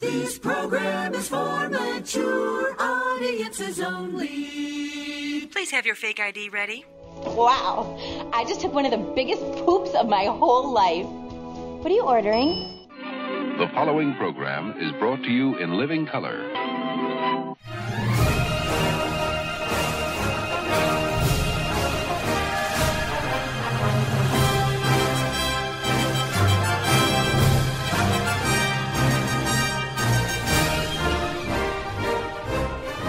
This program is for mature audiences only. Please have your fake ID ready. Wow, I just took one of the biggest poops of my whole life. What are you ordering? The following program is brought to you in living color.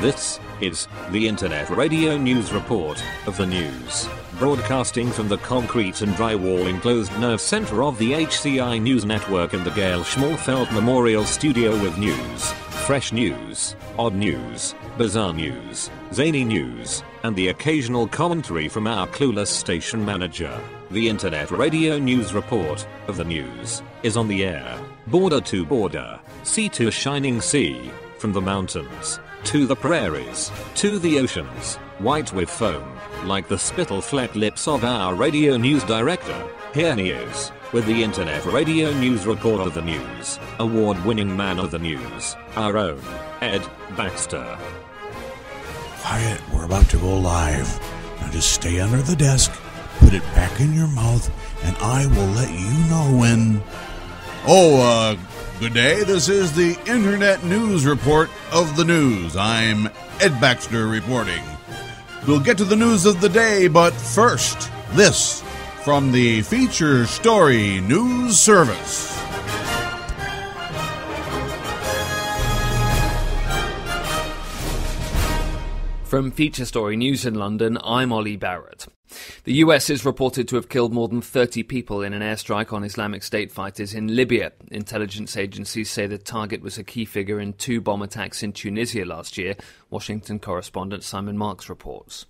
This is the Internet Radio News Report of the News, broadcasting from the concrete and drywall enclosed nerve center of the HCI News Network in the Gail Schmalfeld Memorial Studio with news, fresh news, odd news, bizarre news, zany news, and the occasional commentary from our clueless station manager. The Internet Radio News Report of the News is on the air, border to border, sea to shining sea, from the mountains to the prairies, to the oceans, white with foam, like the spittle-flecked lips of our radio news director. Here he is, with the Internet Radio News Report of the News, award-winning man of the news, our own, Ed Baxter. Quiet, we're about to go live. Now just stay under the desk, put it back in your mouth, and I will let you know when... Good day. This is the Internet News Report of the News. I'm Ed Baxter reporting. We'll get to the news of the day, but first, this from the Feature Story News Service. From Feature Story News in London, I'm Ollie Barrett. The US is reported to have killed more than 30 people in an airstrike on Islamic State fighters in Libya. Intelligence agencies say the target was a key figure in 2 bomb attacks in Tunisia last year. Washington correspondent Simon Marks reports.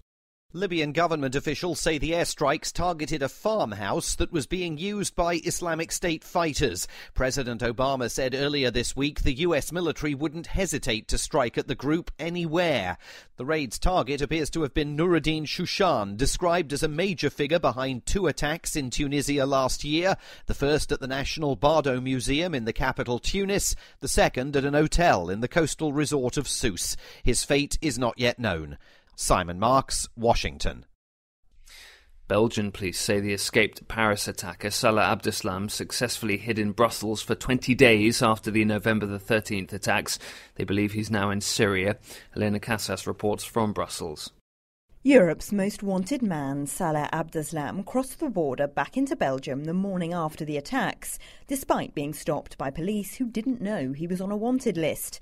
Libyan government officials say the airstrikes targeted a farmhouse that was being used by Islamic State fighters. President Obama said earlier this week the US military wouldn't hesitate to strike at the group anywhere. The raid's target appears to have been Nuruddin Shushan, described as a major figure behind 2 attacks in Tunisia last year, the first at the National Bardo Museum in the capital Tunis, the second at an hotel in the coastal resort of Sousse. His fate is not yet known. Simon Marks, Washington. Belgian police say the escaped Paris attacker Salah Abdeslam successfully hid in Brussels for 20 days after the November the 13th attacks. They believe he's now in Syria. Elena Casas reports from Brussels. Europe's most wanted man, Salah Abdeslam, crossed the border back into Belgium the morning after the attacks, despite being stopped by police who didn't know he was on a wanted list.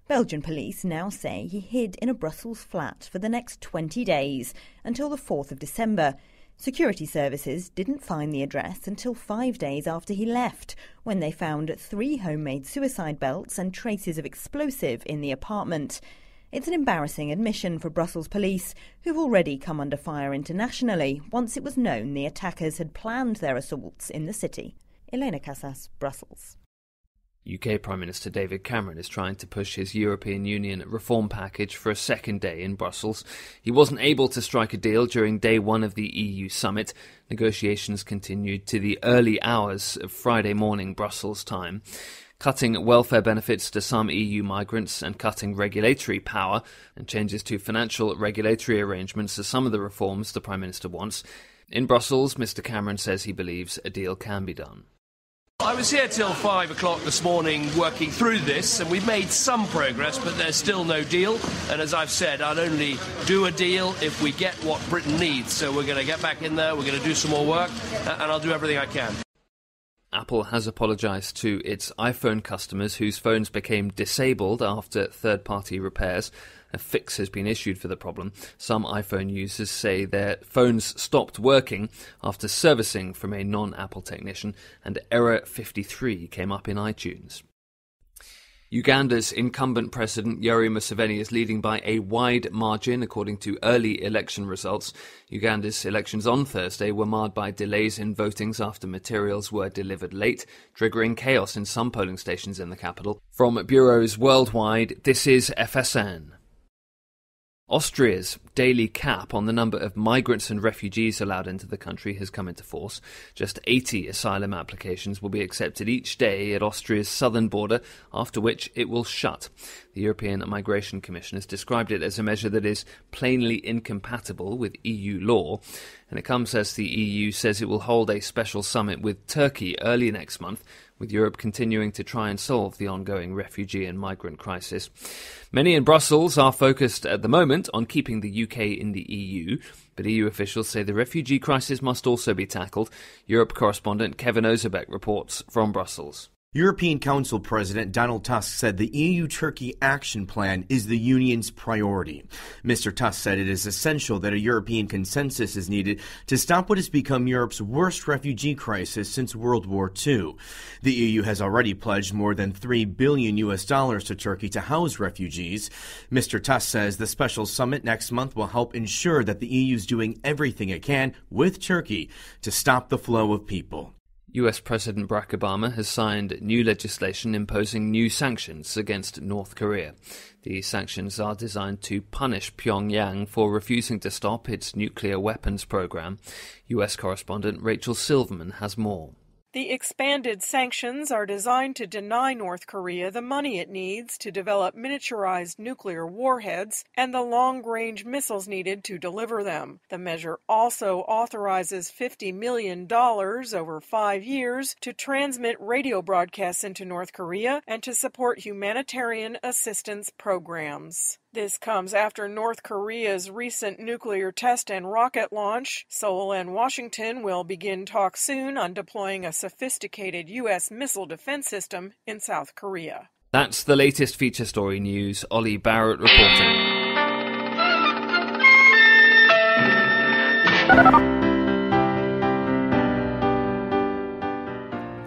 Belgian police now say he hid in a Brussels flat for the next 20 days, until the 4th of December. Security services didn't find the address until 5 days after he left, when they found 3 homemade suicide belts and traces of explosive in the apartment. It's an embarrassing admission for Brussels police, who've already come under fire internationally once it was known the attackers had planned their assaults in the city. Elena Casas, Brussels. UK Prime Minister David Cameron is trying to push his European Union reform package for a second day in Brussels. He wasn't able to strike a deal during day 1 of the EU summit. Negotiations continued to the early hours of Friday morning Brussels time. Cutting welfare benefits to some EU migrants and cutting regulatory power and changes to financial regulatory arrangements are some of the reforms the Prime Minister wants. In Brussels, Mr Cameron says he believes a deal can be done. I was here till 5 o'clock this morning working through this, and we've made some progress, but there's still no deal. And as I've said, I'll only do a deal if we get what Britain needs. So we're going to get back in there, we're going to do some more work, and I'll do everything I can. Apple has apologised to its iPhone customers whose phones became disabled after third-party repairs. A fix has been issued for the problem. Some iPhone users say their phones stopped working after servicing from a non-Apple technician, and error 53 came up in iTunes. Uganda's incumbent president Yoweri Museveni is leading by a wide margin according to early election results. Uganda's elections on Thursday were marred by delays in votings after materials were delivered late, triggering chaos in some polling stations in the capital. From bureaus worldwide, this is FSN. Austria's daily cap on the number of migrants and refugees allowed into the country has come into force. Just 80 asylum applications will be accepted each day at Austria's southern border, after which it will shut. The European Migration Commission has described it as a measure that is plainly incompatible with EU law, and it comes as the EU says it will hold a special summit with Turkey early next month, with Europe continuing to try and solve the ongoing refugee and migrant crisis. Many in Brussels are focused at the moment on keeping the UK in the EU, but EU officials say the refugee crisis must also be tackled. Europe correspondent Kevin Ozebek reports from Brussels. European Council President Donald Tusk said the EU-Turkey action plan is the Union's priority. Mr. Tusk said it is essential that a European consensus is needed to stop what has become Europe's worst refugee crisis since World War II. The EU has already pledged more than $3 billion to Turkey to house refugees. Mr. Tusk says the special summit next month will help ensure that the EU is doing everything it can with Turkey to stop the flow of people. US President Barack Obama has signed new legislation imposing new sanctions against North Korea. These sanctions are designed to punish Pyongyang for refusing to stop its nuclear weapons program. US correspondent Rachel Silverman has more. The expanded sanctions are designed to deny North Korea the money it needs to develop miniaturized nuclear warheads and the long-range missiles needed to deliver them. The measure also authorizes $50 million over 5 years to transmit radio broadcasts into North Korea and to support humanitarian assistance programs. This comes after North Korea's recent nuclear test and rocket launch. Seoul and Washington will begin talks soon on deploying a sophisticated U.S. missile defense system in South Korea. That's the latest feature story news. Ollie Barrett reporting.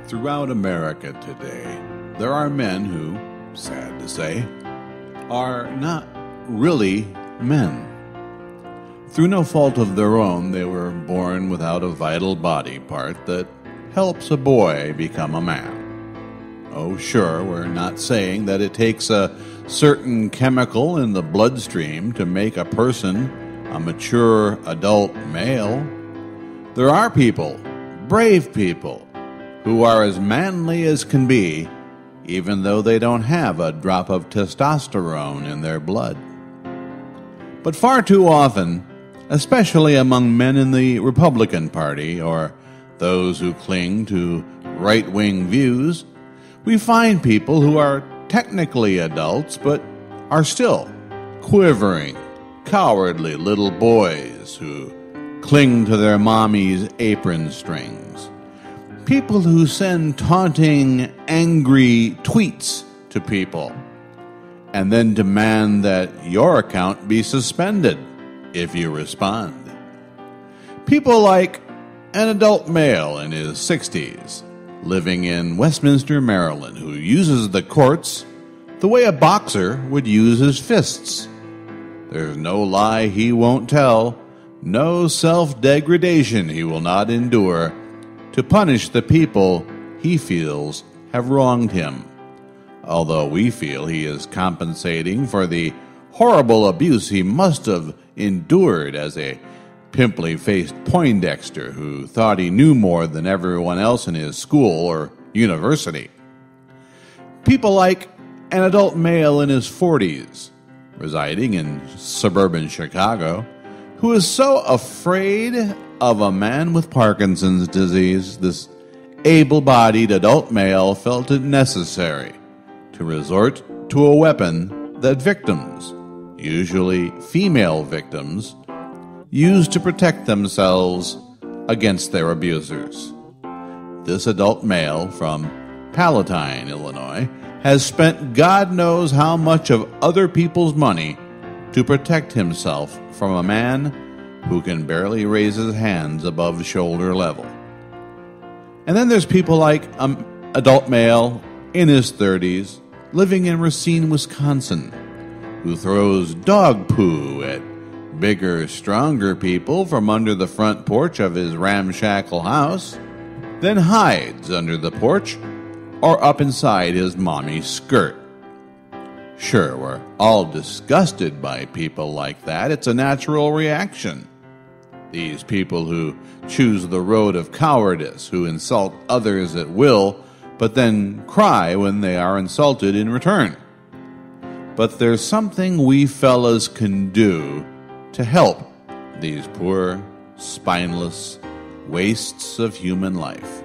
Throughout America today, there are men who, sad to say, are not really men. Through no fault of their own, they were born without a vital body part that helps a boy become a man. Oh, sure, we're not saying that it takes a certain chemical in the bloodstream to make a person a mature adult male. There are people, brave people, who are as manly as can be, even though they don't have a drop of testosterone in their blood. But far too often, especially among men in the Republican Party or those who cling to right-wing views, we find people who are technically adults but are still quivering, cowardly little boys who cling to their mommy's apron strings. People who send taunting, angry tweets to people and then demand that your account be suspended if you respond. People like an adult male in his 60s living in Westminster, Maryland, who uses the courts the way a boxer would use his fists. There's no lie he won't tell, no self-degradation he will not endure to punish the people he feels have wronged him, although we feel he is compensating for the horrible abuse he must have endured as a pimply-faced Poindexter who thought he knew more than everyone else in his school or university. People like an adult male in his 40s, residing in suburban Chicago, who is so afraid of a man with Parkinson's disease, this able-bodied adult male felt it necessary to resort to a weapon that victims, usually female victims, use to protect themselves against their abusers. This adult male from Palatine, Illinois, has spent God knows how much of other people's money to protect himself from a man who can barely raise his hands above shoulder level. And then there's people like an adult male in his 30s living in Racine, Wisconsin, who throws dog poo at bigger, stronger people from under the front porch of his ramshackle house, then hides under the porch or up inside his mommy's skirt. Sure, we're all disgusted by people like that. It's a natural reaction. These people who choose the road of cowardice, who insult others at will, but then cry when they are insulted in return. But there's something we fellas can do to help these poor, spineless wastes of human life.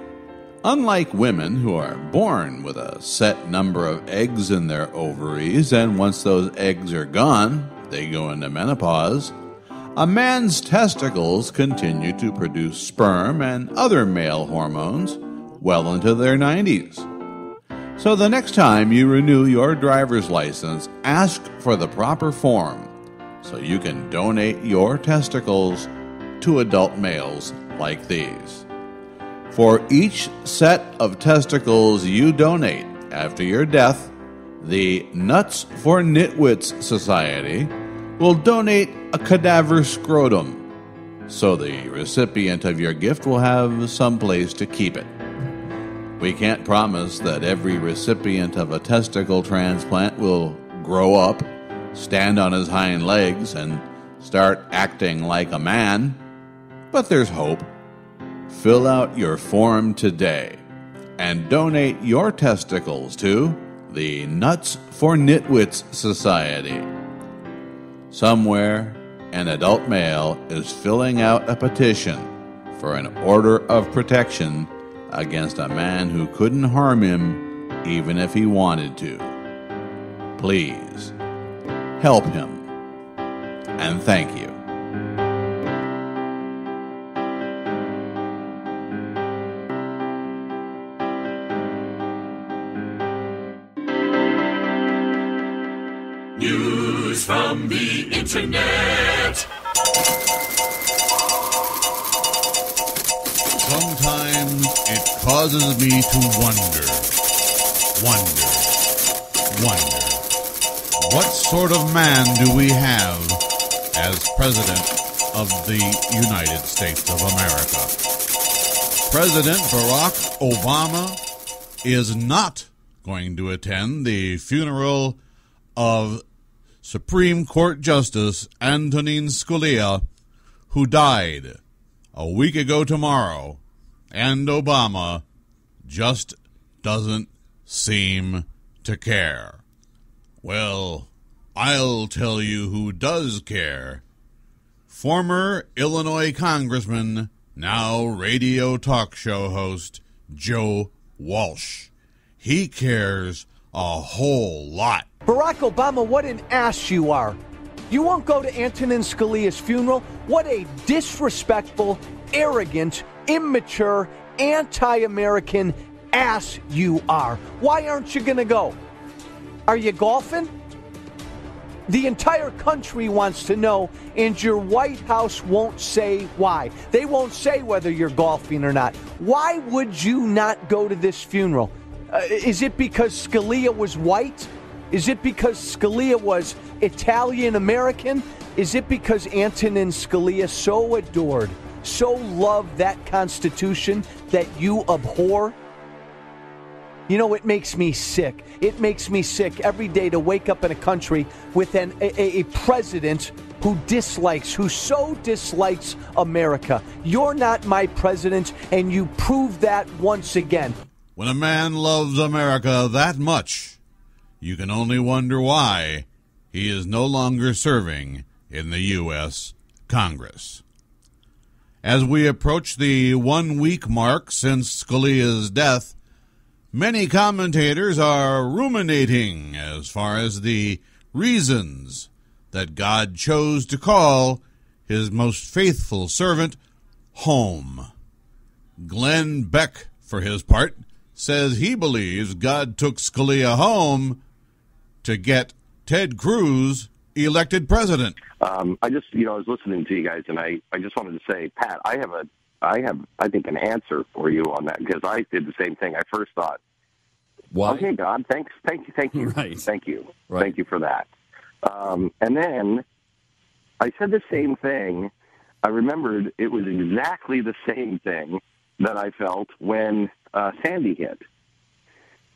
Unlike women who are born with a set number of eggs in their ovaries, and once those eggs are gone, they go into menopause, a man's testicles continue to produce sperm and other male hormones well into their 90s. So the next time you renew your driver's license, ask for the proper form so you can donate your testicles to adult males like these. For each set of testicles you donate after your death, the Nuts for Nitwits Society will donate a cadaver scrotum, so the recipient of your gift will have some place to keep it. We can't promise that every recipient of a testicle transplant will grow up, stand on his hind legs, and start acting like a man, but there's hope. Fill out your form today and donate your testicles to the Nuts for Nitwits Society. Somewhere, an adult male is filling out a petition for an order of protection against a man who couldn't harm him even if he wanted to. Please, help him. And thank you. News from the Internet. Sometimes it causes me to wonder. What sort of man do we have as President of the United States of America? President Barack Obama is not going to attend the funeral of Supreme Court Justice Antonin Scalia, who died a week ago tomorrow, and Obama just doesn't seem to care. Well, I'll tell you who does care. Former Illinois Congressman, now radio talk show host, Joe Walsh. He cares a whole lot. Barack Obama, what an ass you are. You won't go to Antonin Scalia's funeral? What a disrespectful, arrogant, immature, anti-American ass you are. Why aren't you going to go? Are you golfing? The entire country wants to know, and your White House won't say why. They won't say whether you're golfing or not. Why would you not go to this funeral? Is it because Scalia was white? Is it because Scalia was Italian-American? Is it because Antonin Scalia so adored, so loved that Constitution that you abhor? You know, it makes me sick. It makes me sick every day to wake up in a country with a president who so dislikes America. You're not my president, and you prove that once again. When a man loves America that much, you can only wonder why he is no longer serving in the U.S. Congress. As we approach the 1 week mark since Scalia's death, many commentators are ruminating as far as the reasons that God chose to call his most faithful servant home. Glenn Beck, for his part, says he believes God took Scalia home to get Ted Cruz elected president. I was listening to you guys, and I just wanted to say, Pat, I think, an answer for you on that, because I did the same thing. I first thought, why? Okay, God, thank you, right. Thank you for that. And then I said the same thing. I remembered it was exactly the same thing that I felt when Sandy hit.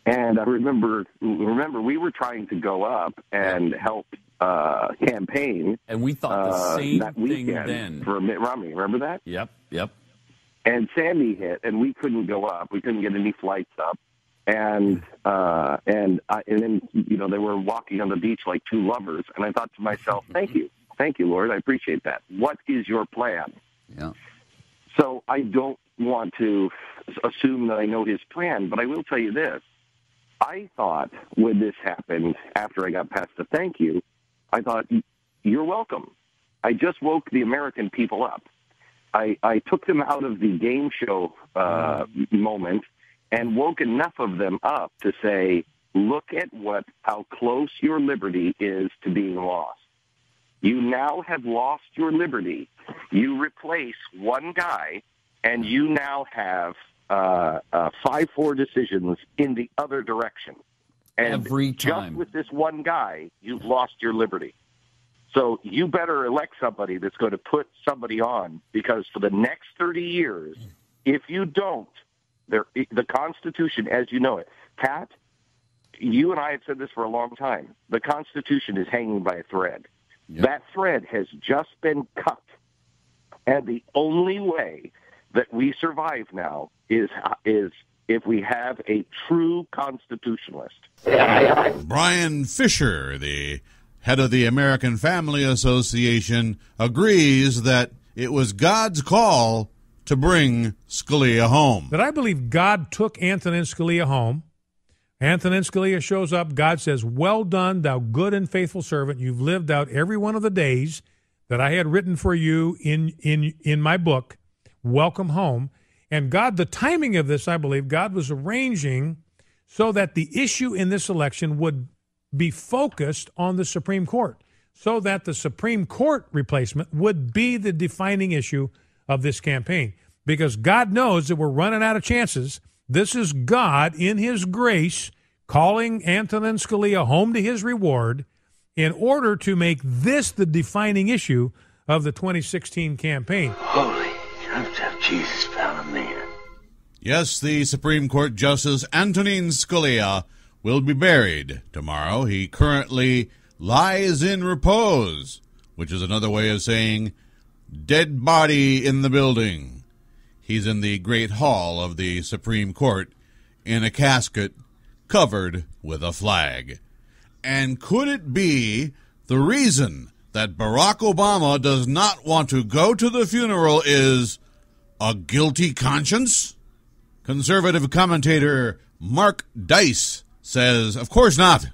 And I remember we were trying to go up and help campaign. And we thought the same that thing weekend then. For Mitt Romney. Remember that? Yep. And Sandy hit, and we couldn't go up. We couldn't get any flights up. And then, they were walking on the beach like two lovers. And I thought to myself, thank you, Lord. I appreciate that. What is your plan? Yeah. So I don't want to assume that I know his plan, but I will tell you this. I thought when this happened, after I got past the thank you, I thought, you're welcome. I just woke the American people up. I took them out of the game show moment and woke enough of them up to say, look at how close your liberty is to being lost. You now have lost your liberty. You replace one guy, and you now have 5-4 decisions in the other direction. And every time. Just with this one guy, you've lost your liberty. So you better elect somebody that's going to put somebody on, because for the next 30 years, if you don't, the Constitution, as you know it, Pat, you and I have said this for a long time, the Constitution is hanging by a thread. Yep. That thread has just been cut. And the only way that we survive now is if we have a true constitutionalist. Brian Fisher, the head of the American Family Association, agrees that it was God's call to bring Scalia home. That I believe God took Antonin Scalia home. Antonin Scalia shows up. God says, well done, thou good and faithful servant. You've lived out every one of the days that I had written for you in my book. Welcome home. And God, the timing of this, I believe, God was arranging so that the issue in this election would be focused on the Supreme Court, so that the Supreme Court replacement would be the defining issue of this campaign. Because God knows that we're running out of chances. This is God, in his grace, calling Antonin Scalia home to his reward in order to make this the defining issue of the 2016 campaign. Holy, Jesus found a man. Yes, the Supreme Court Justice Antonin Scalia will be buried tomorrow. He currently lies in repose, which is another way of saying dead body in the building. He's in the Great Hall of the Supreme Court in a casket covered with a flag. And could it be the reason that Barack Obama does not want to go to the funeral is a guilty conscience? Conservative commentator Mark Dice says, of course not.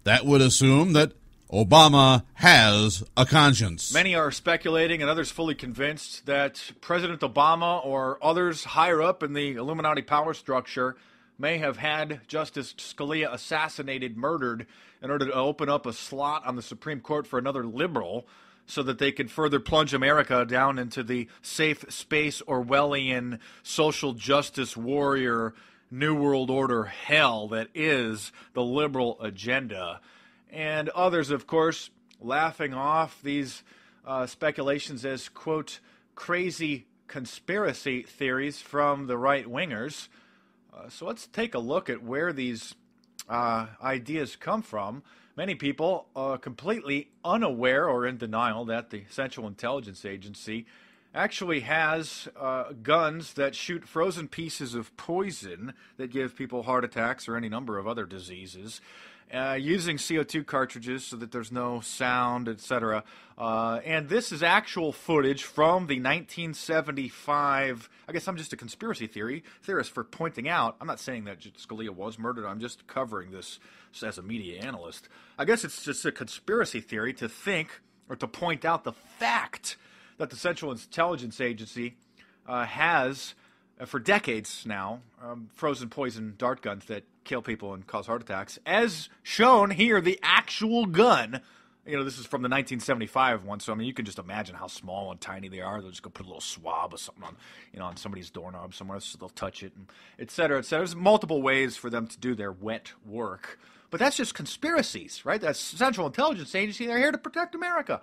That would assume that Obama has a conscience. Many are speculating and others fully convinced that President Obama or others higher up in the Illuminati power structure may have had Justice Scalia assassinated, murdered, in order to open up a slot on the Supreme Court for another liberal so that they could further plunge America down into the safe space Orwellian social justice warrior New World Order hell that is the liberal agenda. And others, of course, laughing off these speculations as, quote, crazy conspiracy theories from the right-wingers. So let's take a look at where these ideas come from. Many people are completely unaware or in denial that the Central Intelligence Agency actually has guns that shoot frozen pieces of poison that give people heart attacks or any number of other diseases, using CO2 cartridges so that there's no sound, etc. And this is actual footage from the 1975, I guess I'm just a conspiracy theorist for pointing out, I'm not saying that Scalia was murdered, I'm just covering this as a media analyst. I guess it's just a conspiracy theory to think or to point out the fact that the Central Intelligence Agency has, for decades now, frozen poison dart guns that kill people and cause heart attacks, as shown here, the actual gun. You know, this is from the 1975 one, so I mean, you can just imagine how small and tiny they are. They'll just go put a little swab or something on, on somebody's doorknob somewhere, so they'll touch it, and et cetera, et cetera. There's multiple ways for them to do their wet work, but that's just conspiracies, right? That's Central Intelligence Agency. They're here to protect America.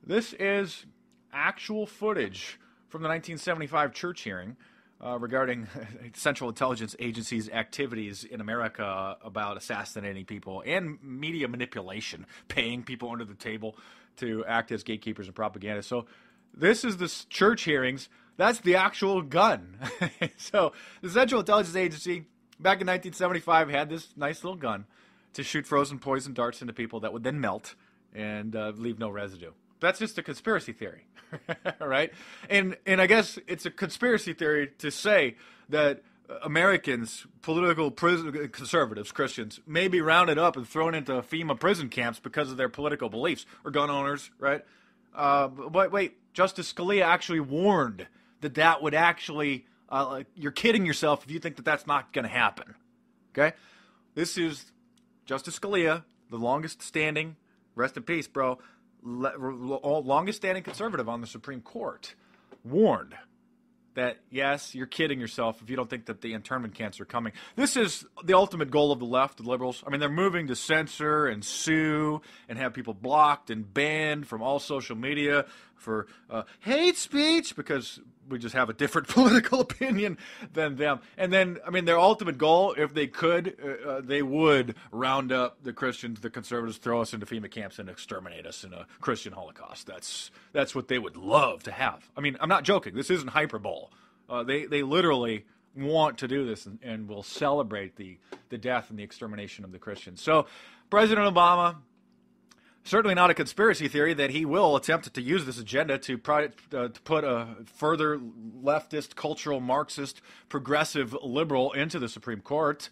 This is actual footage from the 1975 church hearing regarding Central Intelligence Agency's activities in America about assassinating people and media manipulation, paying people under the table to act as gatekeepers and propaganda. So this is the church hearings. That's the actual gun. So the Central Intelligence Agency, back in 1975, had this nice little gun to shoot frozen poison darts into people that would then melt and leave no residue. That's just a conspiracy theory, right? And I guess it's a conspiracy theory to say that Americans, political conservatives, Christians, may be rounded up and thrown into FEMA prison camps because of their political beliefs, or gun owners, right? But wait, Justice Scalia actually warned that would actually, you're kidding yourself if you think that that's not going to happen, okay? This is Justice Scalia, the longest standing, rest in peace, bro, longest standing conservative on the Supreme Court, warned that, yes, you're kidding yourself if you don't think that the internment camps are coming. This is the ultimate goal of the left, the liberals. I mean, they're moving to censor and sue and have people blocked and banned from all social media for hate speech because we just have a different political opinion than them. And then, I mean, their ultimate goal, if they could, they would round up the Christians, the conservatives, throw us into FEMA camps and exterminate us in a Christian Holocaust. That's what they would love to have. I mean, I'm not joking. This isn't hyperbole. They literally want to do this and will celebrate the death and the extermination of the Christians. So President Obama, certainly not a conspiracy theory that he will attempt to use this agenda to put a further leftist, cultural, Marxist, progressive liberal into the Supreme Court,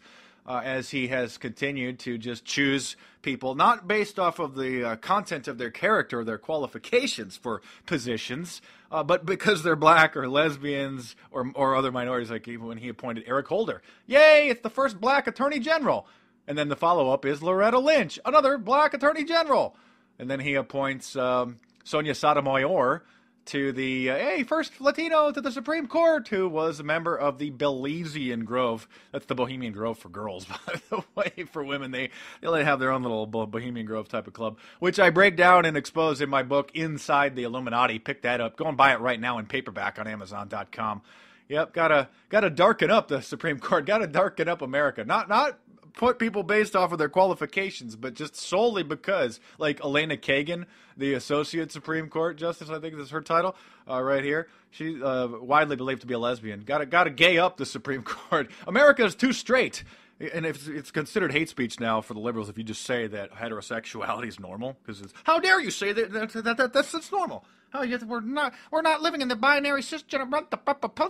as he has continued to just choose people, not based off of the content of their character or their qualifications for positions, but because they're black or lesbians or other minorities, like even when he appointed Eric Holder. Yay, it's the first black attorney general. And then the follow-up is Loretta Lynch, another black attorney general. And then he appoints Sonia Sotomayor to the, first Latino to the Supreme Court, who was a member of the Belizean Grove. That's the Bohemian Grove for girls, by the way. For women, they have their own little Bohemian Grove type of club, which I break down and expose in my book, Inside the Illuminati. Pick that up. Go and buy it right now in paperback on Amazon.com. Yep, gotta darken up the Supreme Court. Gotta darken up America. Not put people based off of their qualifications, but just solely because, like Elena Kagan, the Associate Supreme Court Justice, I think is her title, right here. She's widely believed to be a lesbian. Gotta gay up the Supreme Court. America is too straight. And it's considered hate speech now for the liberals if you just say that heterosexuality is normal, because how dare you say that's normal? We're not living in the binary cisgender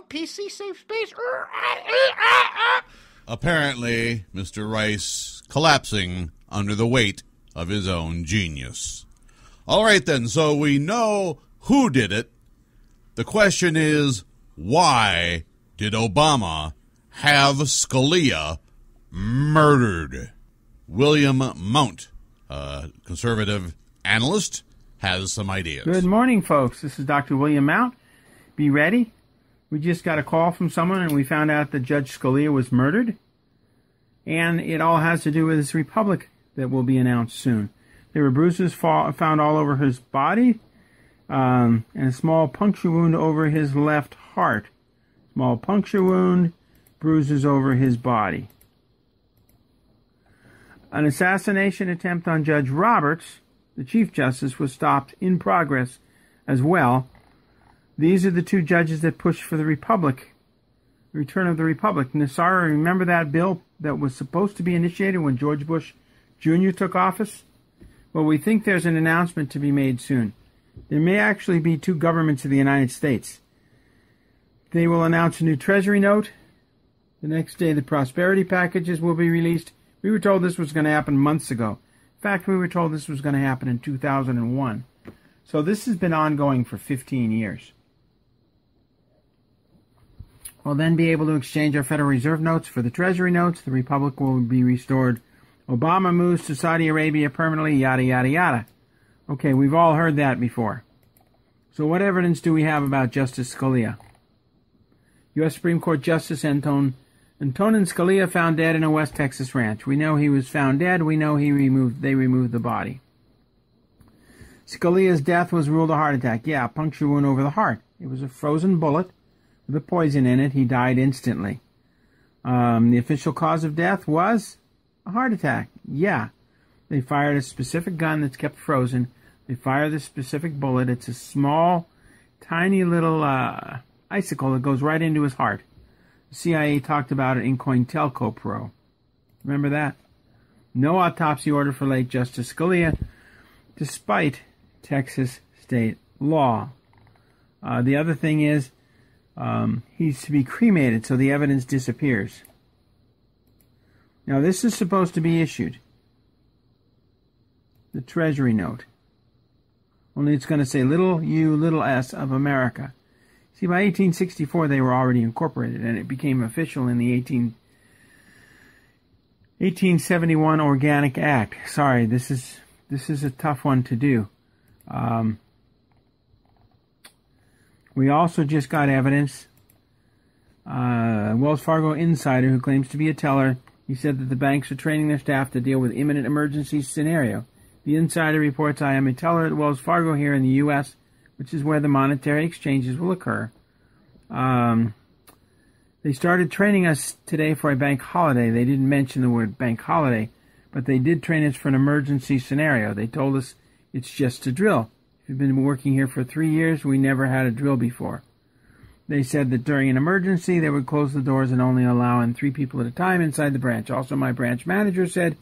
PC safe space. Apparently, Mr. Rice collapsing under the weight of his own genius. All right, then, so we know who did it. The question is, why did Obama have Scalia murdered? William Mount, a conservative analyst, has some ideas. Good morning, folks. This is Dr. William Mount. Be ready. We just got a call from someone, and we found out that Judge Scalia was murdered. And it all has to do with his republic that will be announced soon. There were bruises found all over his body, and a small puncture wound over his left heart. Small puncture wound, bruises over his body. An assassination attempt on Judge Roberts, the Chief Justice, was stopped in progress as well. These are the two judges that pushed for the Republic, the return of the Republic. Nassar, remember that bill that was supposed to be initiated when George Bush Jr. took office? Well, we think there's an announcement to be made soon. There may actually be two governments of the United States. They will announce a new Treasury note. The next day, the prosperity packages will be released. We were told this was going to happen months ago. In fact, we were told this was going to happen in 2001. So this has been ongoing for 15 years. We'll then be able to exchange our Federal Reserve notes for the Treasury notes. The Republic will be restored. Obama moves to Saudi Arabia permanently, yada, yada, yada. Okay, we've all heard that before. So what evidence do we have about Justice Scalia? U.S. Supreme Court Justice Antonin Scalia found dead in a West Texas ranch. We know he was found dead. We know they removed the body. Scalia's death was ruled a heart attack. Yeah, puncture wound over the heart. It was a frozen bullet the poison in it. He died instantly. The official cause of death was a heart attack. Yeah. They fired a specific gun that's kept frozen. They fire this specific bullet. It's a small, tiny little icicle that goes right into his heart. The CIA talked about it in COINTELPRO. Remember that? No autopsy order for late Justice Scalia, despite Texas state law. The other thing is, he's to be cremated so the evidence disappears. Now, this is supposed to be issued. The Treasury note. Only it's going to say little u, little s of America. See, by 1864, they were already incorporated, and it became official in the 1871 Organic Act. Sorry, this is a tough one to do. We also just got evidence. Wells Fargo insider who claims to be a teller, he said that the banks are training their staff to deal with imminent emergency scenario. The insider reports, I am a teller at Wells Fargo here in the U.S., which is where the monetary exchanges will occur. They started training us today for a bank holiday. They didn't mention the word bank holiday, but they did train us for an emergency scenario. They told us it's just a drill. We've been working here for 3 years. We never had a drill before. They said that during an emergency, they would close the doors and only allow in 3 people at a time inside the branch. Also, my branch manager said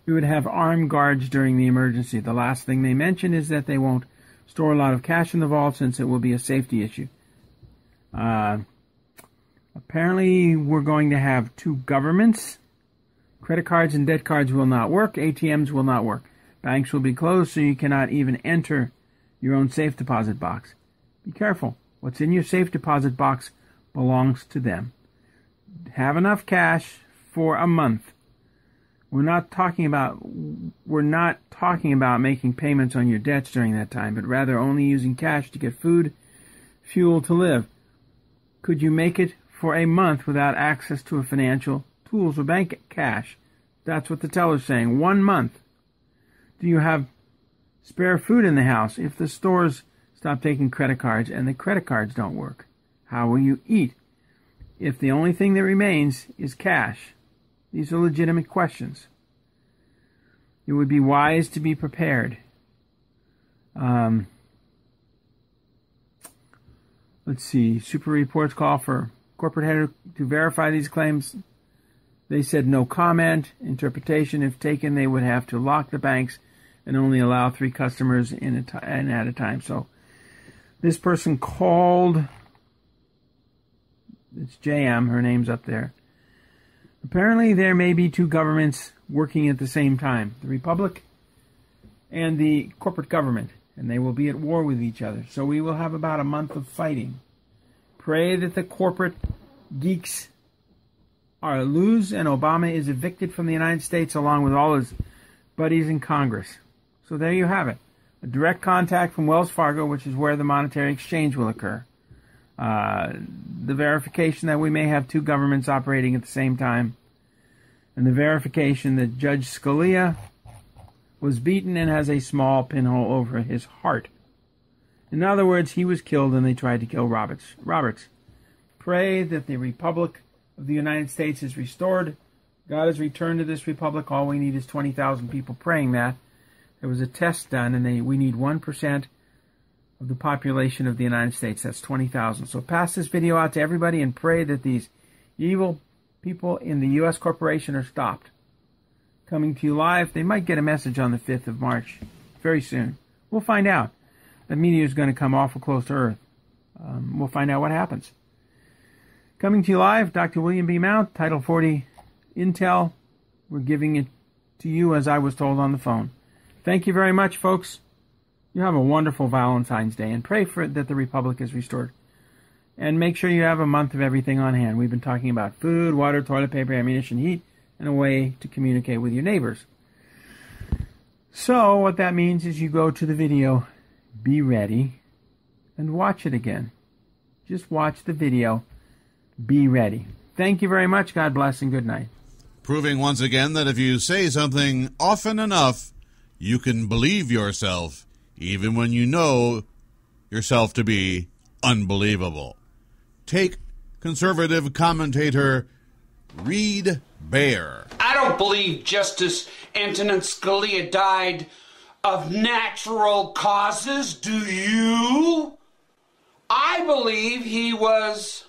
we would have armed guards during the emergency. The last thing they mentioned is that they won't store a lot of cash in the vault since it will be a safety issue. Apparently, we're going to have 2 governments. Credit cards and debt cards will not work. ATMs will not work. Banks will be closed, so you cannot even enter your own safe deposit box. Be careful. What's in your safe deposit box belongs to them. Have enough cash for a month. We're not talking about making payments on your debts during that time, but rather only using cash to get food, fuel to live. Could you make it for a month without access to a financial tools or bank cash? That's what the teller's saying. 1 month. Do you have spare food in the house? If the stores stop taking credit cards and the credit cards don't work, how will you eat? If the only thing that remains is cash? These are legitimate questions. It would be wise to be prepared. Let's see. Super Reports call for corporate head to verify these claims. They said no comment. Interpretation, if taken, they would have to lock the banks and only allow 3 customers at a time. So this person called, it's JM, her name's up there. Apparently there may be 2 governments working at the same time, the Republic and the corporate government, and they will be at war with each other. So we will have about a month of fighting. Pray that the corporate geeks lose and Obama is evicted from the United States along with all his buddies in Congress. So there you have it. A direct contact from Wells Fargo, which is where the monetary exchange will occur. The verification that we may have 2 governments operating at the same time. And the verification that Judge Scalia was beaten and has a small pinhole over his heart. In other words, he was killed and they tried to kill Roberts. Pray that the Republic of the United States is restored. God has returned to this republic. All we need is 20,000 people praying that. There was a test done, and we need 1% of the population of the United States. That's 20,000. So pass this video out to everybody and pray that these evil people in the U.S. corporation are stopped. Coming to you live. They might get a message on the 5th of March very soon. We'll find out. The meteor is going to come awful close to Earth. We'll find out what happens. Coming to you live, Dr. William B. Mount, Title 40 Intel. We're giving it to you as I was told on the phone. Thank you very much, folks. You have a wonderful Valentine's Day, and pray for that the Republic is restored. And make sure you have a month of everything on hand. We've been talking about food, water, toilet paper, ammunition, heat, and a way to communicate with your neighbors. So what that means is you go to the video, be ready, and watch it again. Just watch the video. Be ready. Thank you very much. God bless and good night. Proving once again that if you say something often enough, you can believe yourself, even when you know yourself to be unbelievable. Take conservative commentator Reed Baer. I don't believe Justice Antonin Scalia died of natural causes, do you? I believe he was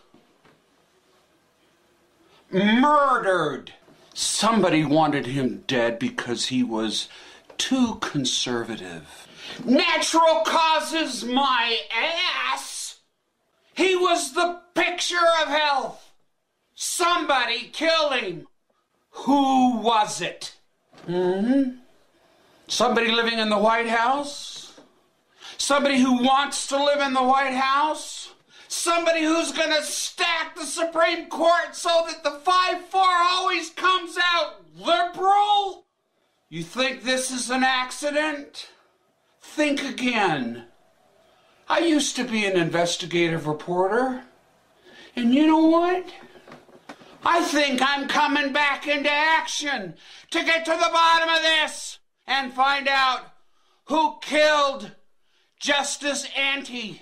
murdered. Somebody wanted him dead because he was too conservative. Natural causes, my ass! He was the picture of health. Somebody killed him. Who was it? Somebody living in the White House? Somebody who wants to live in the White House? Somebody who's going to stack the Supreme Court so that the 5-4 always comes out liberal? You think this is an accident? Think again. I used to be an investigative reporter. And you know what? I think I'm coming back into action to get to the bottom of this and find out who killed Justice Ante.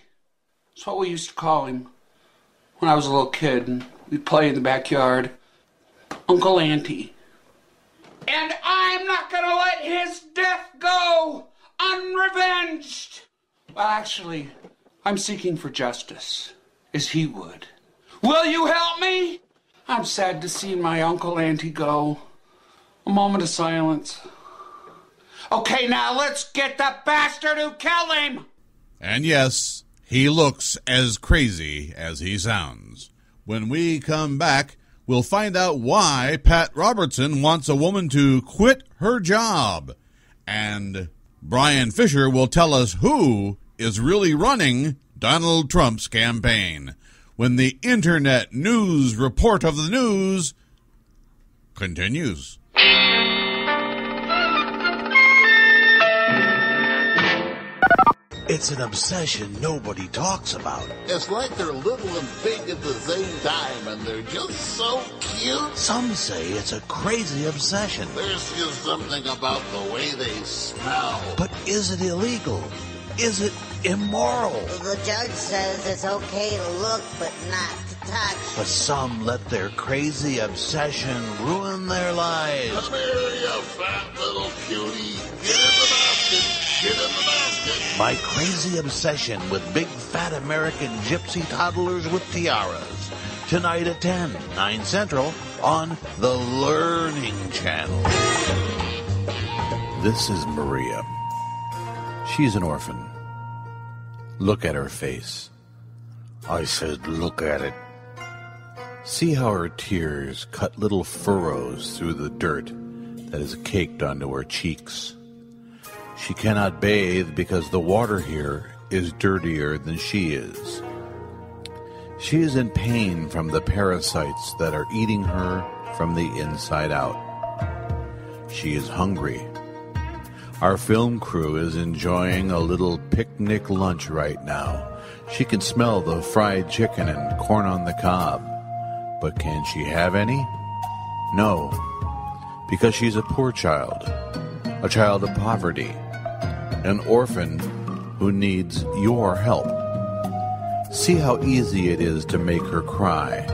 That's what we used to call him when I was a little kid and we'd play in the backyard. Uncle Ante. And I'm not going to let his death go unrevenged. Well, actually, I'm seeking for justice, as he would. Will you help me? I'm sad to see my Uncle Ante go. A moment of silence. Okay, now let's get the bastard who killed him. And yes, he looks as crazy as he sounds. When we come back, we'll find out why Pat Robertson wants a woman to quit her job. And Brian Fisher will tell us who is really running Donald Trump's campaign when the Internet News Report of the News continues. It's an obsession nobody talks about. It's like they're little and big at the same time, and they're just so cute. Some say it's a crazy obsession. There's just something about the way they smell. But is it illegal? Is it immoral? The judge says it's okay to look, but not to touch. But some let their crazy obsession ruin their lives. Come here, you fat little cutie. Get in the basket. Get in the basket. My crazy obsession with big fat American gypsy toddlers with tiaras. Tonight at 10, 9 Central on the Learning Channel. This is Maria. She's an orphan. Look at her face. I said, look at it. See how her tears cut little furrows through the dirt that is caked onto her cheeks. She cannot bathe because the water here is dirtier than she is. She is in pain from the parasites that are eating her from the inside out. She is hungry. Our film crew is enjoying a little picnic lunch right now. She can smell the fried chicken and corn on the cob. But can she have any? No, because she's a poor child, a child of poverty, an orphan who needs your help. See how easy it is to make her cry.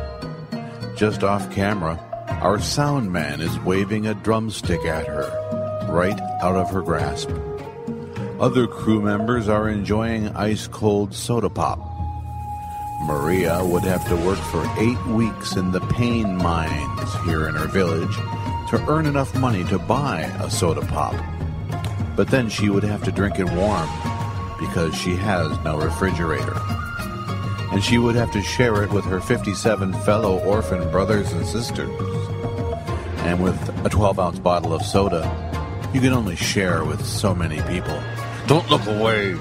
Just off camera, our sound man is waving a drumstick at her, right out of her grasp. Other crew members are enjoying ice-cold soda pop. Maria would have to work for 8 weeks in the pain mines here in her village to earn enough money to buy a soda pop. But then she would have to drink it warm because she has no refrigerator. And she would have to share it with her 57 fellow orphan brothers and sisters. And with a 12-ounce bottle of soda, you can only share with so many people. Don't look away.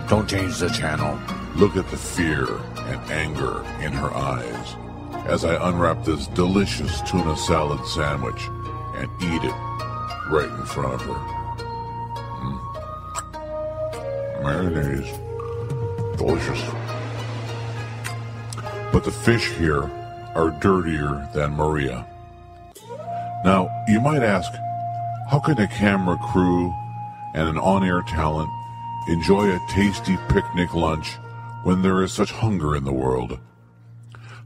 Don't change the channel. Look at the fear and anger in her eyes as I unwrap this delicious tuna salad sandwich and eat it right in front of her. Mayonnaise. Delicious. But the fish here are dirtier than Maria. Now, you might ask, how can a camera crew and an on-air talent enjoy a tasty picnic lunch when there is such hunger in the world?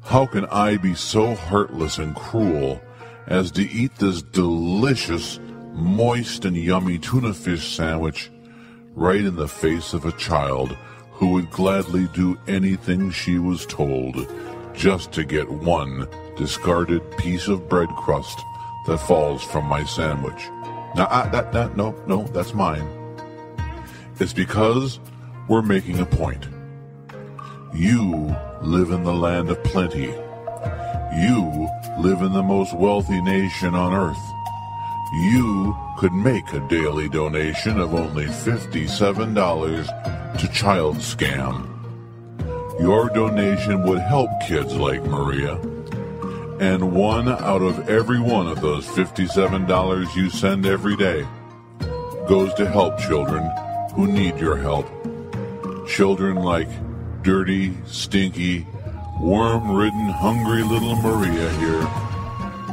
How can I be so heartless and cruel as to eat this delicious, moist and yummy tuna fish sandwich right in the face of a child who would gladly do anything she was told just to get one discarded piece of bread crust that falls from my sandwich? No, that's mine. It's because we're making a point. You live in the land of plenty. You live in the most wealthy nation on earth. You could make a daily donation of only $57 to Child Scam. Your donation would help kids like Maria. And one out of every one of those $57 you send every day goes to help children who need your help. Children like dirty, stinky, worm-ridden, hungry little Maria here,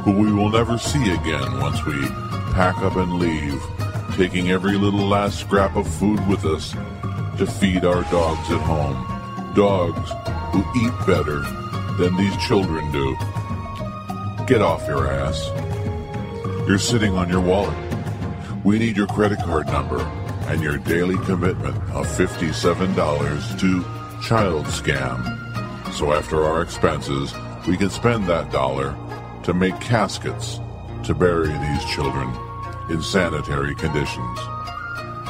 who we will never see again once we pack up and leave, taking every little last scrap of food with us to feed our dogs at home. Dogs who eat better than these children do. Get off your ass. You're sitting on your wallet. We need your credit card number and your daily commitment of $57 to Child Scam. So after our expenses, we can spend that dollar to make caskets to bury these children in sanitary conditions.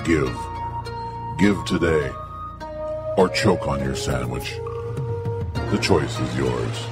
Give. Give today. Or choke on your sandwich. The choice is yours.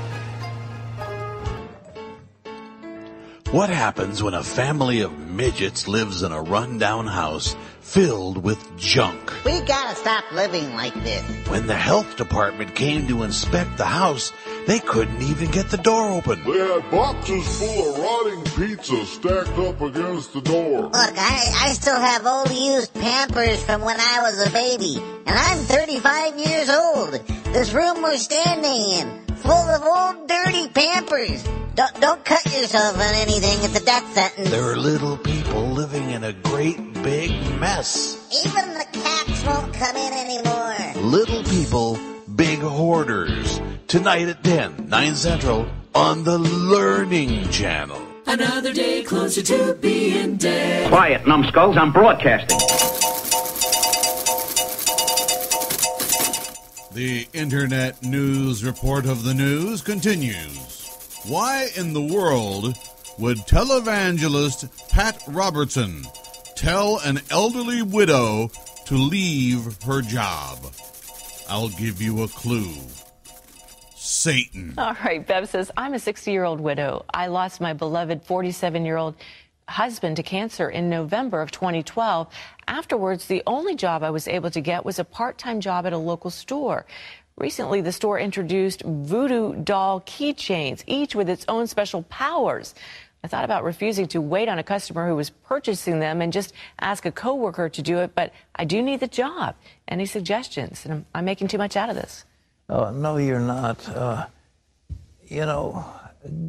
What happens when a family of midgets lives in a rundown house filled with junk? We gotta stop living like this. When the health department came to inspect the house, they couldn't even get the door open. They had boxes full of rotting pizza stacked up against the door. Look, I still have old used Pampers from when I was a baby, and I'm 35 years old. This room we're standing in, full of old dirty Pampers. Don't cut yourself on anything. It's a death sentence. There are little people living in a great big mess. Even the cats won't come in anymore. Little people, big hoarders. Tonight at 10, 9 Central on the Learning Channel. Another day closer to being dead. Quiet, numbskulls. I'm broadcasting. The Internet News Report of the News continues. Why in the world would televangelist Pat Robertson tell an elderly widow to leave her job? I'll give you a clue. Satan. All right, Bev says, I'm a 60-year-old widow. I lost my beloved 47-year-old husband to cancer in November of 2012. Afterwards, the only job I was able to get was a part-time job at a local store. Recently, the store introduced voodoo doll keychains, each with its own special powers. I thought about refusing to wait on a customer who was purchasing them and just ask a coworker to do it, but I do need the job. Any suggestions? And I'm making too much out of this. No, you're not.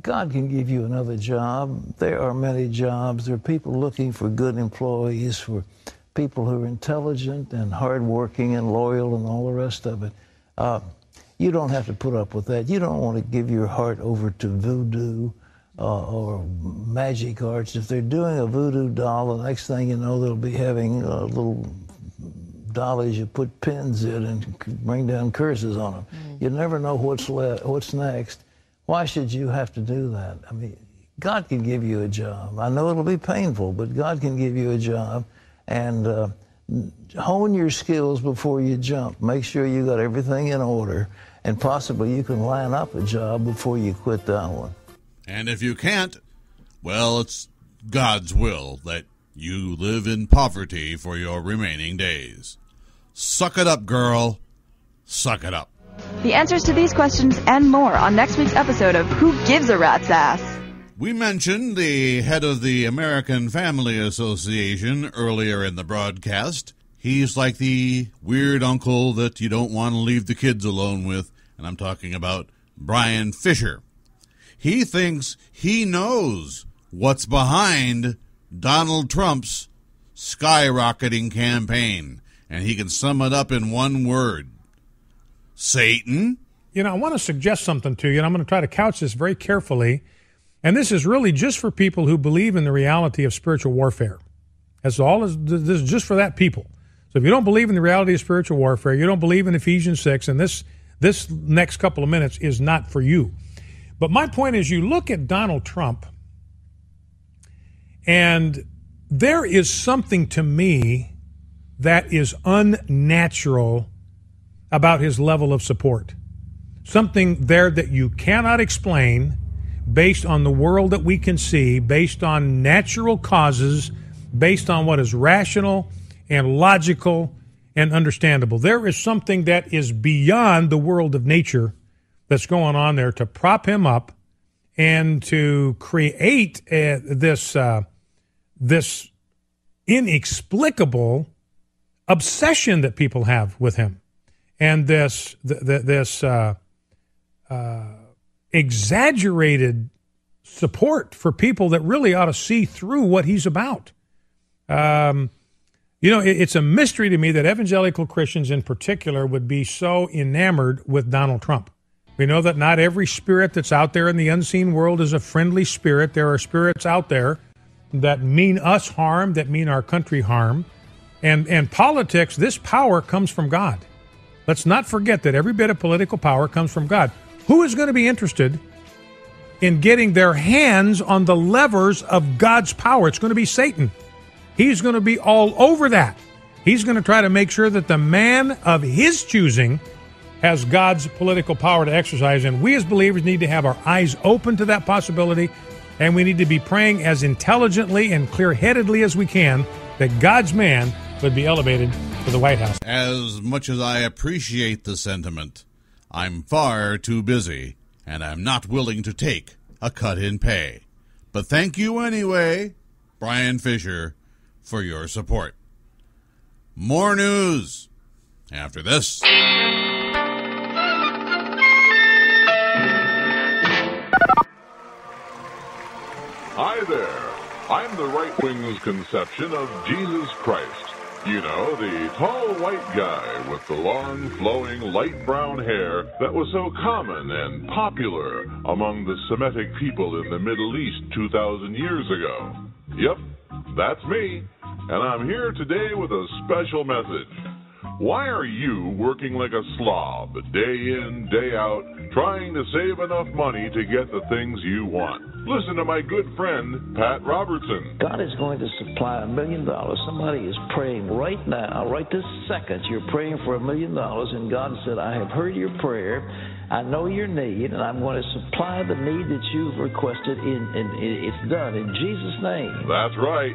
God can give you another job. There are many jobs. There are people looking for good employees, for people who are intelligent and hardworking and loyal and all the rest of it. You don't have to put up with that. You don't want to give your heart over to voodoo or magic arts. If they're doing a voodoo doll, the next thing you know, they'll be having little dollies you put pins in and bring down curses on them. You never know what's next. Why should you have to do that? I mean, God can give you a job. I know it'll be painful, but God can give you a job. And hone your skills before you jump. Make sure you got everything in order, and possibly you can line up a job before you quit that one. And if you can't, well, it's God's will that you live in poverty for your remaining days. Suck it up, girl. Suck it up. The answers to these questions and more on next week's episode of Who Gives a Rat's Ass? We mentioned the head of the American Family Association earlier in the broadcast. He's like the weird uncle that you don't want to leave the kids alone with, and I'm talking about Brian Fisher. He thinks he knows what's behind Donald Trump's skyrocketing campaign, and he can sum it up in one word: Satan I want to suggest something to you, and I'm going to try to couch this very carefully. And this is really just for people who believe in the reality of spiritual warfare. This is just for that people. So if you don't believe in the reality of spiritual warfare, you don't believe in Ephesians 6, and this next couple of minutes is not for you. But my point is, you look at Donald Trump, and there is something to me that is unnatural about his level of support. Something there that you cannot explain based on the world that we can see, based on natural causes, based on what is rational and logical and understandable. There is something that is beyond the world of nature that's going on there to prop him up and to create this inexplicable obsession that people have with him, and this exaggerated support for people that really ought to see through what he's about. It's a mystery to me that evangelical Christians in particular would be so enamored with Donald Trump. We know that not every spirit that's out there in the unseen world is a friendly spirit. There are spirits out there that mean us harm, that mean our country harm. And politics, this power comes from God. Let's not forget that every bit of political power comes from God. Who is going to be interested in getting their hands on the levers of God's power? It's going to be Satan. He's going to be all over that. He's going to try to make sure that the man of his choosing has God's political power to exercise. And we as believers need to have our eyes open to that possibility. And we need to be praying as intelligently and clear-headedly as we can that God's man would be elevated to the White House. As much as I appreciate the sentiment, I'm far too busy, and I'm not willing to take a cut in pay. But thank you anyway, Brian Fisher, for your support. More news after this. Hi there. I'm the right wing's conception of Jesus Christ. You know, the tall white guy with the long, flowing, light brown hair that was so common and popular among the Semitic people in the Middle East 2,000 years ago. Yep, that's me. And I'm here today with a special message. Why are you working like a slob, day in, day out, trying to save enough money to get the things you want? Listen to my good friend, Pat Robertson. God is going to supply $1 million. Somebody is praying right now, right this second. You're praying for $1 million, and God said, I have heard your prayer. I know your need, and I'm going to supply the need that you've requested, and it's done in Jesus' name. That's right,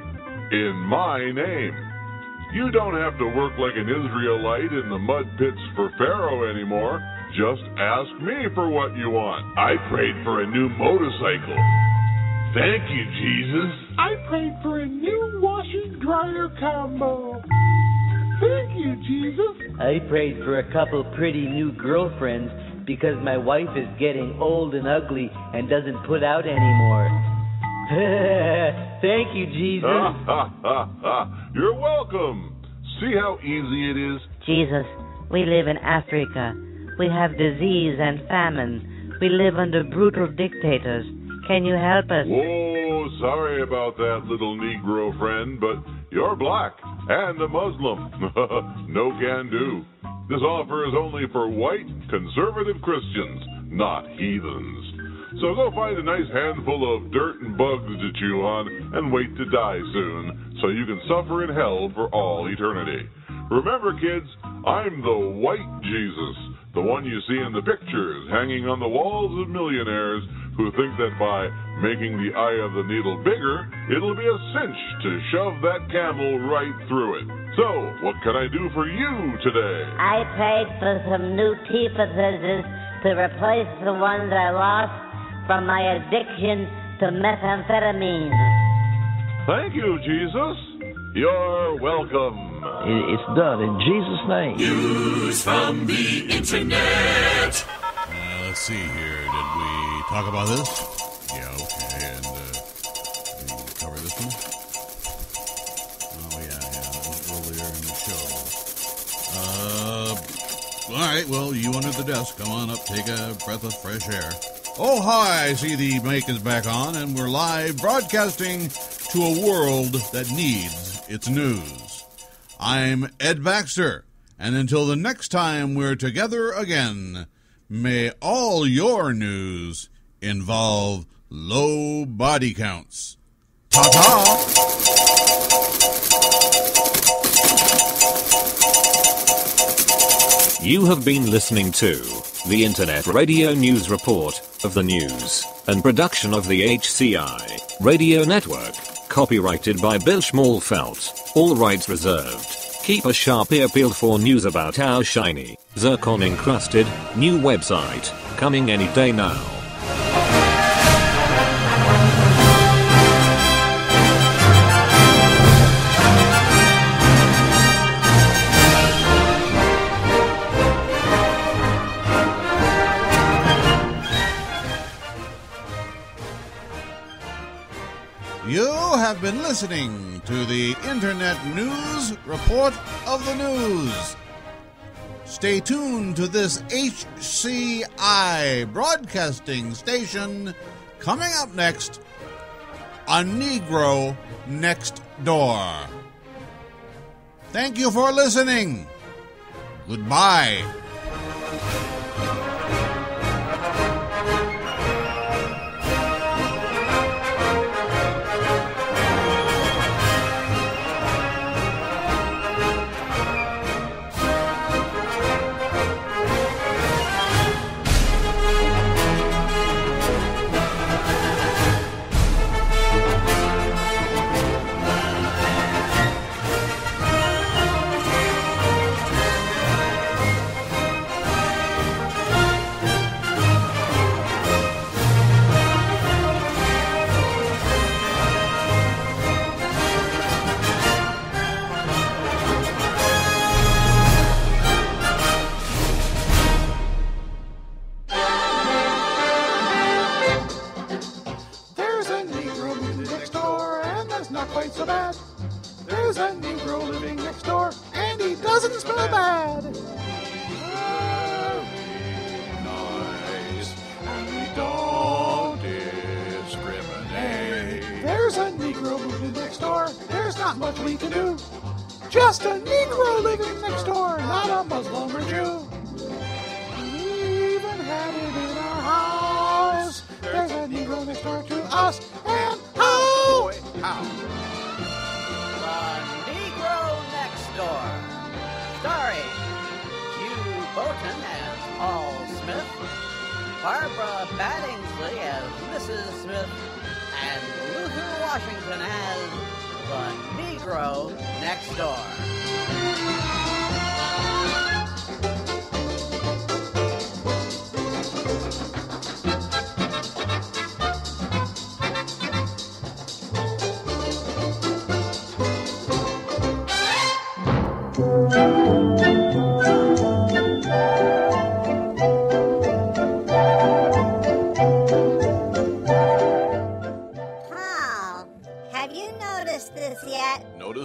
in my name. You don't have to work like an Israelite in the mud pits for Pharaoh anymore. Just ask me for what you want. I prayed for a new motorcycle. Thank you, Jesus. I prayed for a new washer-dryer combo. Thank you, Jesus. I prayed for a couple pretty new girlfriends because my wife is getting old and ugly and doesn't put out anymore. Thank you, Jesus. You're welcome. See how easy it is? Jesus, we live in Africa. We have disease and famine. We live under brutal dictators. Can you help us? Oh, sorry about that, little Negro friend, but you're black and a Muslim. No can do. This offer is only for white, conservative Christians, not heathens. So go find a nice handful of dirt and bugs to chew on and wait to die soon so you can suffer in hell for all eternity. Remember, kids, I'm the white Jesus, the one you see in the pictures hanging on the walls of millionaires who think that by making the eye of the needle bigger, it'll be a cinch to shove that camel right through it. So, what can I do for you today? I prayed for some new teeth scissors to replace the ones I lost from my addiction to methamphetamine. Thank you, Jesus. You're welcome. It's done in Jesus' name. News from the Internet. Let's see here. Did we talk about this? Yeah, okay. And did we cover this one? Oh, yeah. That was earlier in the show. All right, well, you under the desk. Come on up, take a breath of fresh air. Oh, hi, I see the mic is back on, and we're live broadcasting to a world that needs its news. I'm Ed Baxter, and until the next time we're together again, may all your news involve low body counts. Ta-ta! You have been listening to the Internet Radio News Report of the News and production of the HCI Radio Network. Copyrighted by Bill Schmalfelt. All rights reserved. Keep a sharp ear peeled for news about our shiny, zircon-encrusted, new website. Coming any day now. You have been listening to the Internet News Report of the News. Stay tuned to this HCI broadcasting station. Coming up next, A Negro Next Door. Thank you for listening. Goodbye. So bad. There's a Negro living next door, and he doesn't smell bad. Nice, and we don't discriminate. There's a Negro moving next door. There's not much we can do. Just a Negro living next door, not a Muslim or Jew. We even had it in our house. There's a Negro next door to us, and how? How? Next Door, starring Hugh Bolton as Paul Smith, Barbara Baddingsley as Mrs. Smith, and Luther Washington as the Negro Next Door.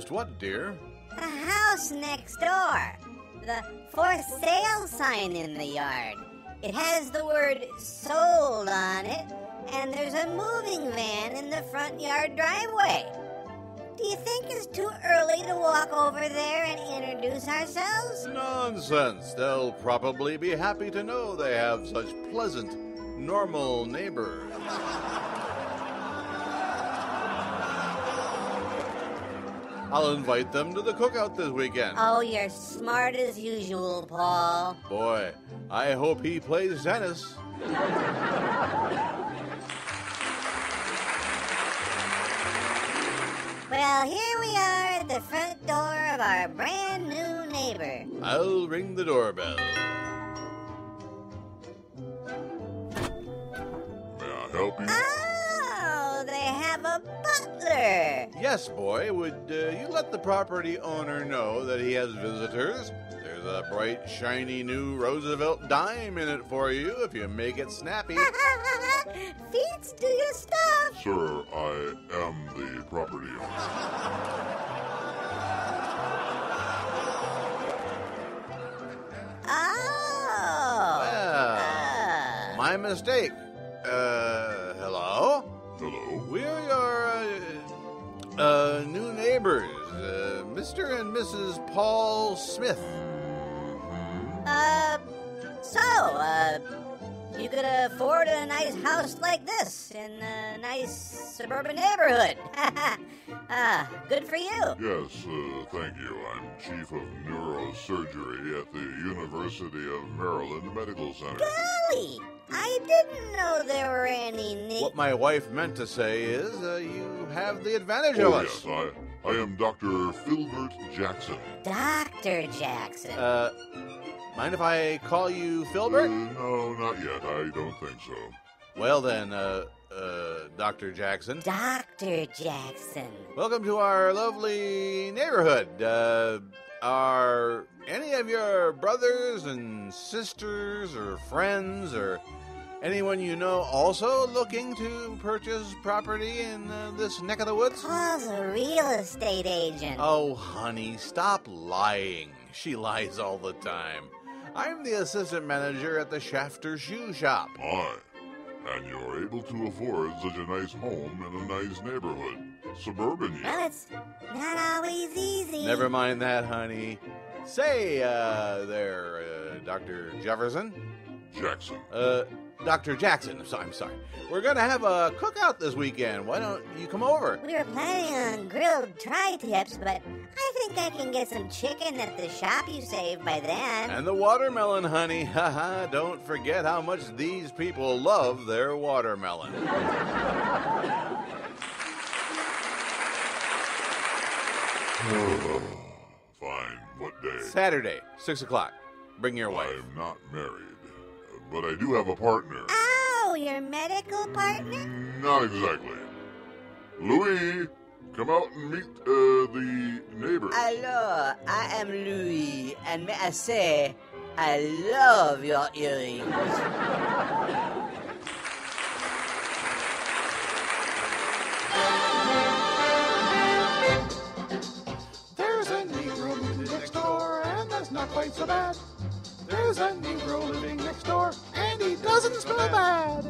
What, dear? The house next door. The for sale sign in the yard. It has the word sold on it, and there's a moving van in the front yard driveway. Do you think it's too early to walk over there and introduce ourselves? Nonsense. They'll probably be happy to know they have such pleasant, normal neighbors. I'll invite them to the cookout this weekend. Oh, you're smart as usual, Paul. Boy, I hope he plays tennis. Well, here we are at the front door of our brand new neighbor. I'll ring the doorbell. May I help you? Oh, they have a butler. Yes, boy. Would you let the property owner know that he has visitors? There's a bright, shiny new Roosevelt dime in it for you if you make it snappy. Feats, do your stuff. Sir, I am the property owner. Oh, my mistake. Hello? Hello? We're your, new neighbors, Mr. and Mrs. Paul Smith. You could afford a nice house like this in a nice suburban neighborhood. Good for you. Yes, thank you. I'm Chief of Neurosurgery at the University of Maryland Medical Center. Golly, I didn't know there were any... What my wife meant to say is, you have the advantage of us. Yes, I am Dr. Filbert Jackson. Dr. Jackson. Mind if I call you Filbert? No, not yet. I don't think so. Well then, Dr. Jackson. Dr. Jackson. Welcome to our lovely neighborhood. Are any of your brothers and sisters or friends or anyone you know also looking to purchase property in this neck of the woods? Paul's a real estate agent. Oh, honey, stop lying. She lies all the time. I'm the assistant manager at the Shafter Shoe Shop. My, and you're able to afford such a nice home in a nice neighborhood. Suburban yet. Well, it's not always easy. Never mind that, honey. Say, there, Dr. Jefferson? Jackson. Dr. Jackson, I'm sorry. We're going to have a cookout this weekend. Why don't you come over? We were planning on grilled tri-tips, but I think I can get some chicken at the shop you saved by then. And the watermelon, honey. Haha, don't forget how much these people love their watermelon. Fine. What day? Saturday, 6 o'clock. Bring your wife. I'm not married, but I do have a partner. Oh, your medical partner? Not exactly. Louis, come out and meet the neighbors. Hello, I am Louis, and may I say, I love your earrings. There's a Negro living next door, and that's not quite so bad. There's a Negro living next door, and he doesn't smell bad.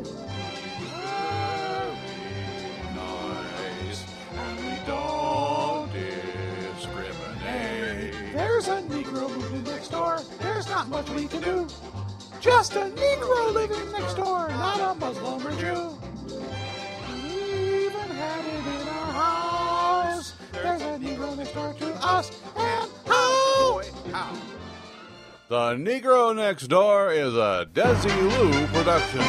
Nice, and we don't discriminate. There's a Negro moving next door, there's not much we can do. Just a Negro living next door, not a Muslim or Jew. We even had it in our house. There's a Negro next door to us, and how? The Negro Next Door is a Desi Lou production.